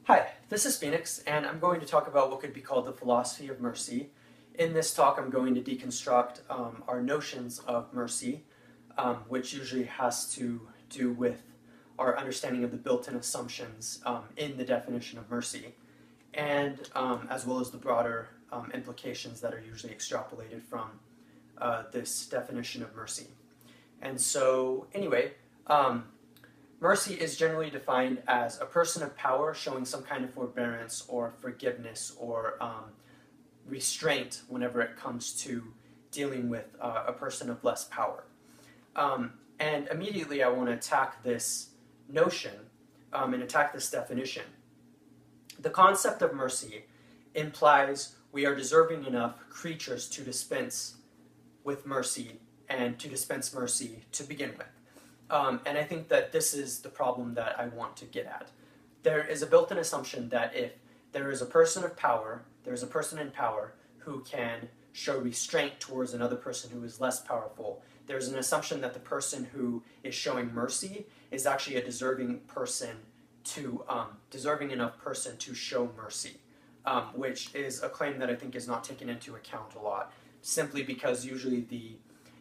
Hi, this is Phoenix, and I'm going to talk about what could be called the philosophy of mercy. In this talk, I'm going to deconstruct our notions of mercy, which usually has to do with our understanding of the built-in assumptions in the definition of mercy, and as well as the broader implications that are usually extrapolated from this definition of mercy. And so, anyway, mercy is generally defined as a person of power showing some kind of forbearance or forgiveness or restraint whenever it comes to dealing with a person of less power. And immediately I want to attack this notion and attack this definition. The concept of mercy implies we are deserving enough creatures to dispense with mercy and to dispense mercy to begin with. And I think that this is the problem that I want to get at. There is a built-in assumption that if there is a person of power, there is a person in power who can show restraint towards another person who is less powerful, there's an assumption that the person who is showing mercy is actually a deserving enough person to show mercy, which is a claim that I think is not taken into account a lot, simply because usually the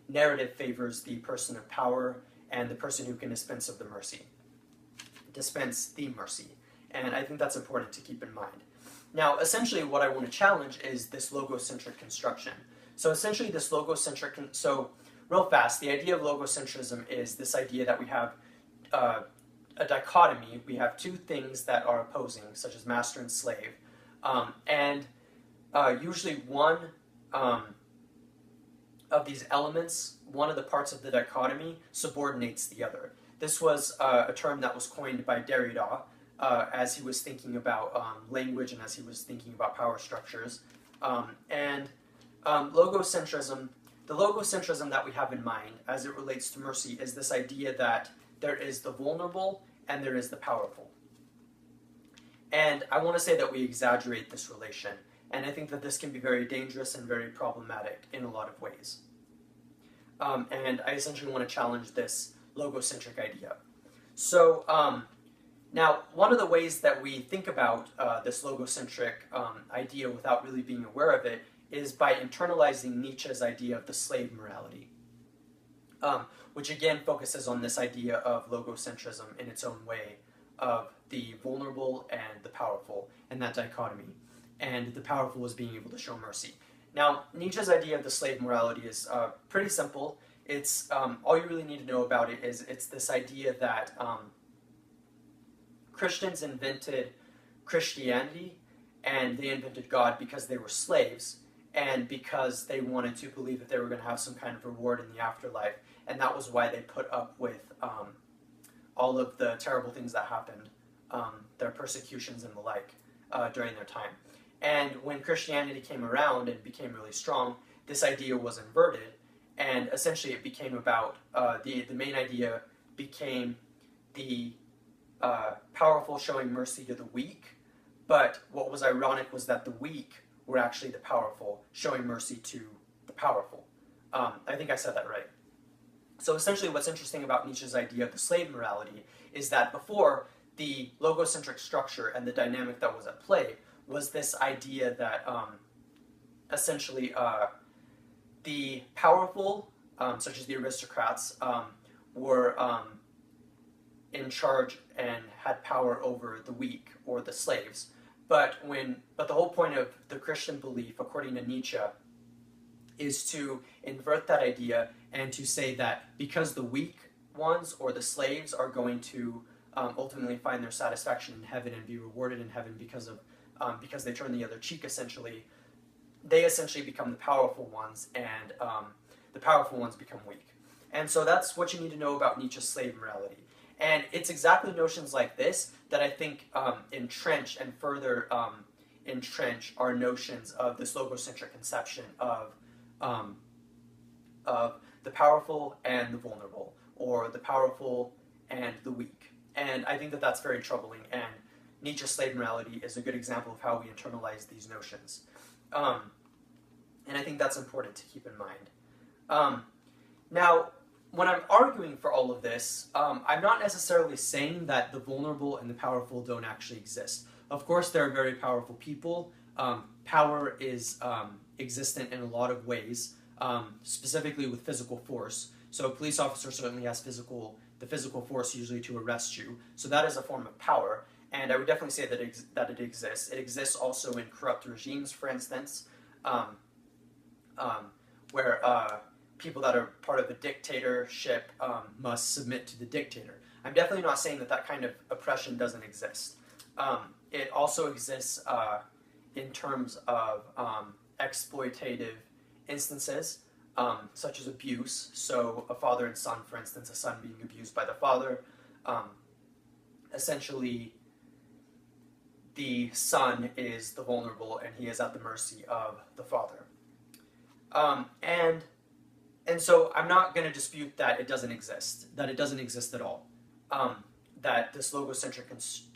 narrative favors the person of power and the person who can dispense the mercy. And I think that's important to keep in mind. Now, essentially what I want to challenge is this logocentric construction. So essentially this so real fast, the idea of logocentrism is this idea that we have a dichotomy. We have two things that are opposing, such as master and slave. Usually one of these elements, one of the parts of the dichotomy, subordinates the other. This was a term that was coined by Derrida as he was thinking about language and as he was thinking about power structures. Logocentrism, the logocentrism that we have in mind as it relates to mercy is this idea that there is the vulnerable and there is the powerful. And I want to say that we exaggerate this relation. And I think that this can be very dangerous and very problematic in a lot of ways. And I essentially want to challenge this logocentric idea. So now, one of the ways that we think about this logocentric idea without really being aware of it is by internalizing Nietzsche's idea of the slave morality, which again focuses on this idea of logocentrism in its own way, of the vulnerable and the powerful, and that dichotomy. And the powerful is being able to show mercy. Now, Nietzsche's idea of the slave morality is pretty simple. It's all you really need to know about it is it's this idea that Christians invented Christianity and they invented God because they were slaves and because they wanted to believe that they were going to have some kind of reward in the afterlife, and that was why they put up with all of the terrible things that happened, their persecutions and the like during their time. And when Christianity came around and became really strong, this idea was inverted, and essentially it became about, the main idea became the powerful showing mercy to the weak, but what was ironic was that the weak were actually the powerful showing mercy to the powerful. I think I said that right. So essentially what's interesting about Nietzsche's idea of the slave morality is that before, the logocentric structure and the dynamic that was at play was this idea that essentially the powerful, such as the aristocrats, were in charge and had power over the weak or the slaves. But the whole point of the Christian belief, according to Nietzsche, is to invert that idea and to say that because the weak ones or the slaves are going to ultimately find their satisfaction in heaven and be rewarded in heaven because they turn the other cheek, essentially, they essentially become the powerful ones, and the powerful ones become weak. And so that's what you need to know about Nietzsche's slave morality. And it's exactly notions like this that I think entrench and further entrench our notions of this logocentric conception of the powerful and the vulnerable, or the powerful and the weak. And I think that that's very troubling, and Nietzsche's slave morality is a good example of how we internalize these notions. And I think that's important to keep in mind. Now, when I'm arguing for all of this, I'm not necessarily saying that the vulnerable and the powerful don't actually exist. Of course, there are very powerful people. Power is existent in a lot of ways, specifically with physical force. So a police officer certainly has the physical force usually to arrest you. So that is a form of power. And I would definitely say that it exists. It exists also in corrupt regimes, for instance, where people that are part of a dictatorship must submit to the dictator. I'm definitely not saying that kind of oppression doesn't exist. It also exists in terms of exploitative instances, such as abuse. So a father and son, for instance, a son being abused by the father. Essentially, the son is the vulnerable and he is at the mercy of the father. And so I'm not going to dispute that it doesn't exist, at all. That this logocentric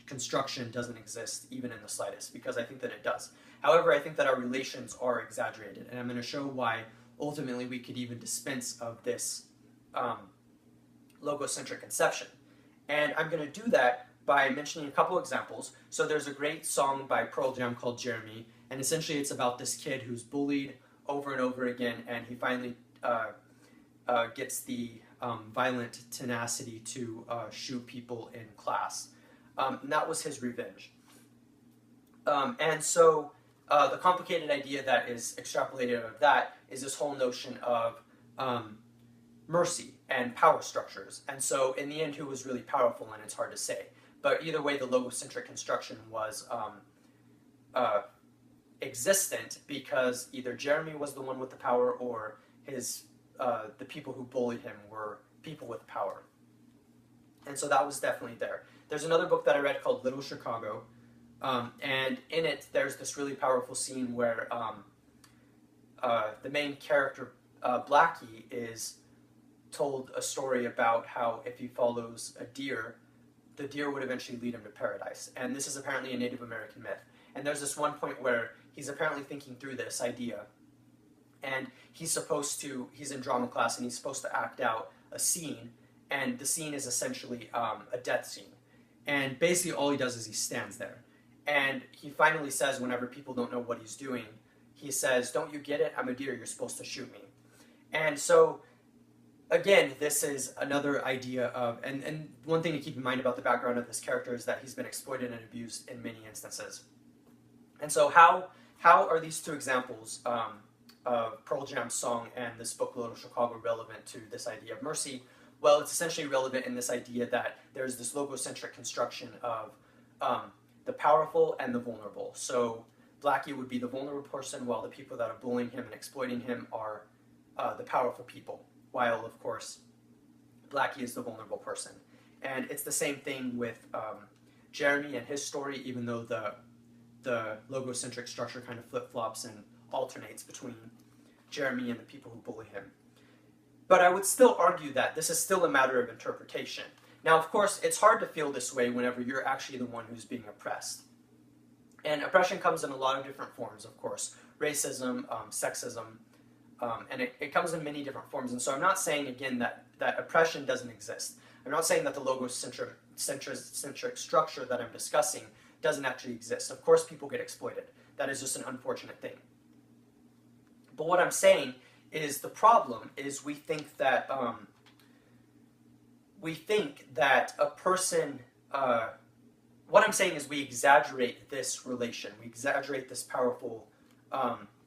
construction doesn't exist even in the slightest, because I think that it does. However, I think that our relations are exaggerated, and I'm going to show why ultimately we could even dispense of this logocentric conception. And I'm going to do that by mentioning a couple examples. So there's a great song by Pearl Jam called Jeremy, and essentially it's about this kid who's bullied over and over again, and he finally gets the violent tenacity to shoot people in class. And that was his revenge. And so the complicated idea that is extrapolated out of that is this whole notion of mercy and power structures. And so in the end, who was really powerful, and it's hard to say. But either way, the logocentric construction was existent because either Jeremy was the one with the power, or the people who bullied him were people with power. And so that was definitely there. There's another book that I read called Little Chicago, and in it there's this really powerful scene where the main character, Blackie, is told a story about how if he follows a deer, the deer would eventually lead him to paradise. And this is apparently a Native American myth. And there's this one point where he's apparently thinking through this idea, and he's in drama class, and he's supposed to act out a scene, and the scene is essentially a death scene. And basically all he does is he stands there. And he finally says, whenever people don't know what he's doing, he says, "Don't you get it? I'm a deer, you're supposed to shoot me." And so, again, this is another idea of, and one thing to keep in mind about the background of this character is that he's been exploited and abused in many instances. And so how are these two examples of Pearl Jam's song and this book, Little Chicago, relevant to this idea of mercy? Well, it's essentially relevant in this idea that there's this logocentric construction of the powerful and the vulnerable. So Blackie would be the vulnerable person, while the people that are bullying him and exploiting him are the powerful people, while, of course, Blackie is the vulnerable person. And it's the same thing with Jeremy and his story, even though the logocentric structure kind of flip-flops and alternates between Jeremy and the people who bully him. But I would still argue that this is still a matter of interpretation. Now, of course, it's hard to feel this way whenever you're actually the one who's being oppressed. And oppression comes in a lot of different forms, of course. Racism, sexism, and it comes in many different forms. And so I'm not saying, again, that oppression doesn't exist. I'm not saying that the logocentric structure that I'm discussing doesn't actually exist. Of course, people get exploited. That is just an unfortunate thing. But what I'm saying is the problem is we think that a person. What I'm saying is we exaggerate this relation. We exaggerate this powerful,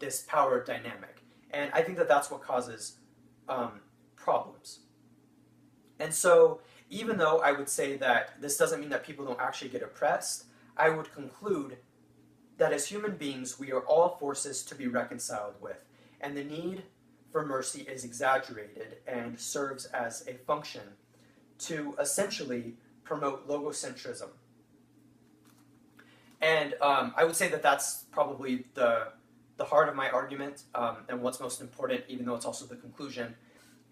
this power dynamic, and I think that that's what causes problems. And so, even though I would say that this doesn't mean that people don't actually get oppressed, I would conclude that as human beings, we are all forces to be reconciled with, and the need for mercy is exaggerated and serves as a function to essentially promote logocentrism. And I would say that that's probably the heart of my argument and what's most important, even though it's also the conclusion.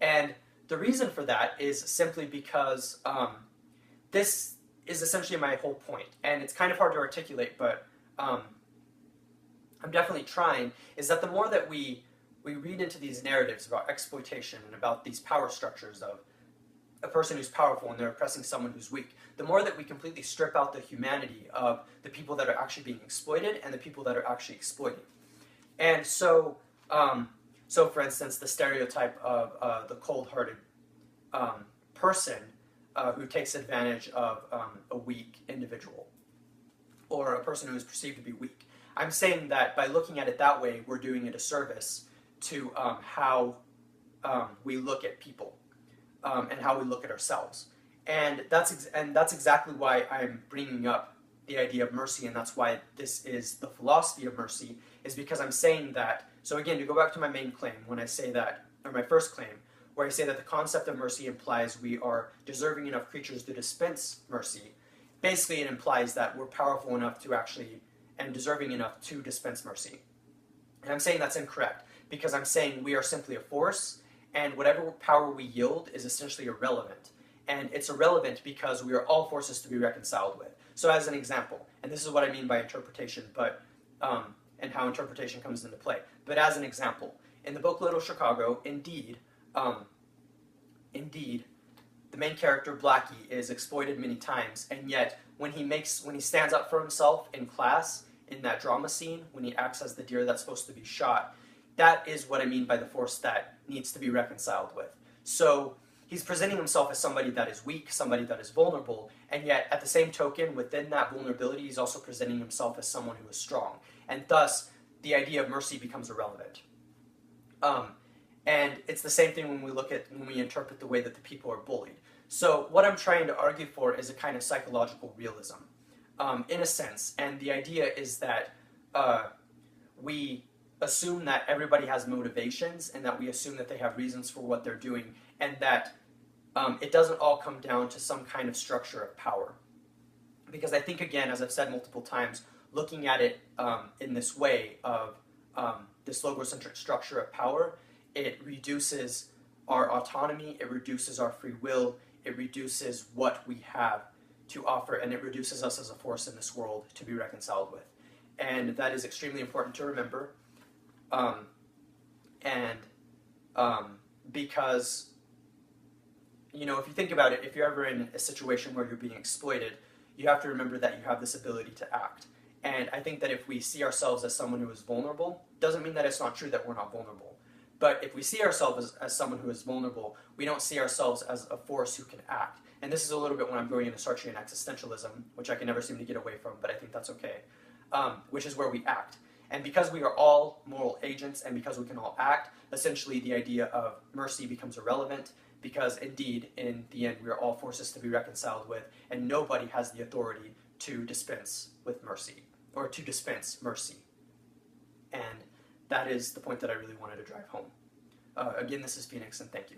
And the reason for that is simply because this is essentially my whole point. And it's kind of hard to articulate, but I'm definitely trying, is that the more that we read into these narratives about exploitation and about these power structures of a person who's powerful and they're oppressing someone who's weak. The more that we completely strip out the humanity of the people that are actually being exploited and the people that are actually exploiting. And so, so for instance, the stereotype of the cold-hearted person who takes advantage of a weak individual or a person who is perceived to be weak. I'm saying that by looking at it that way, we're doing a disservice to how we look at people and how we look at ourselves. And that's exactly why I'm bringing up the idea of mercy, and that's why this is the philosophy of mercy, is because I'm saying that, so again, to go back to my main claim, when I say that, or my first claim, where I say that the concept of mercy implies we are deserving enough creatures to dispense mercy, basically it implies that we're powerful enough to actually, and deserving enough to dispense mercy. And I'm saying that's incorrect, because I'm saying we are simply a force, and whatever power we yield is essentially irrelevant. And it's irrelevant because we are all forces to be reconciled with. So as an example, and this is what I mean by interpretation, but and how interpretation comes into play. But as an example, in the book Little Chicago, indeed, the main character Blackie is exploited many times, and yet when he stands up for himself in class in that drama scene, when he acts as the deer that's supposed to be shot, that is what I mean by the force that needs to be reconciled with. So he's presenting himself as somebody that is weak, somebody that is vulnerable, and yet at the same token, within that vulnerability, he's also presenting himself as someone who is strong. And thus, the idea of mercy becomes irrelevant. And it's the same thing when we interpret the way that the people are bullied. So what I'm trying to argue for is a kind of psychological realism, in a sense. And the idea is that we assume that everybody has motivations and that we assume that they have reasons for what they're doing, and that it doesn't all come down to some kind of structure of power. Because I think, again, as I've said multiple times, looking at it in this way of this logocentric structure of power, it reduces our autonomy, it reduces our free will, it reduces what we have to offer, and it reduces us as a force in this world to be reconciled with. And that is extremely important to remember. Because, you know, if you think about it, if you're ever in a situation where you're being exploited, you have to remember that you have this ability to act. And I think that if we see ourselves as someone who is vulnerable, doesn't mean that it's not true that we're not vulnerable. But if we see ourselves as someone who is vulnerable, we don't see ourselves as a force who can act. And this is a little bit when I'm going into Sartrean existentialism, which I can never seem to get away from, but I think that's okay, which is where we act. And because we are all moral agents and because we can all act, essentially the idea of mercy becomes irrelevant, because indeed, in the end, we are all forces to be reconciled with, and nobody has the authority to dispense with mercy, or to dispense mercy. And that is the point that I really wanted to drive home. Again, this is Phoenix, and thank you.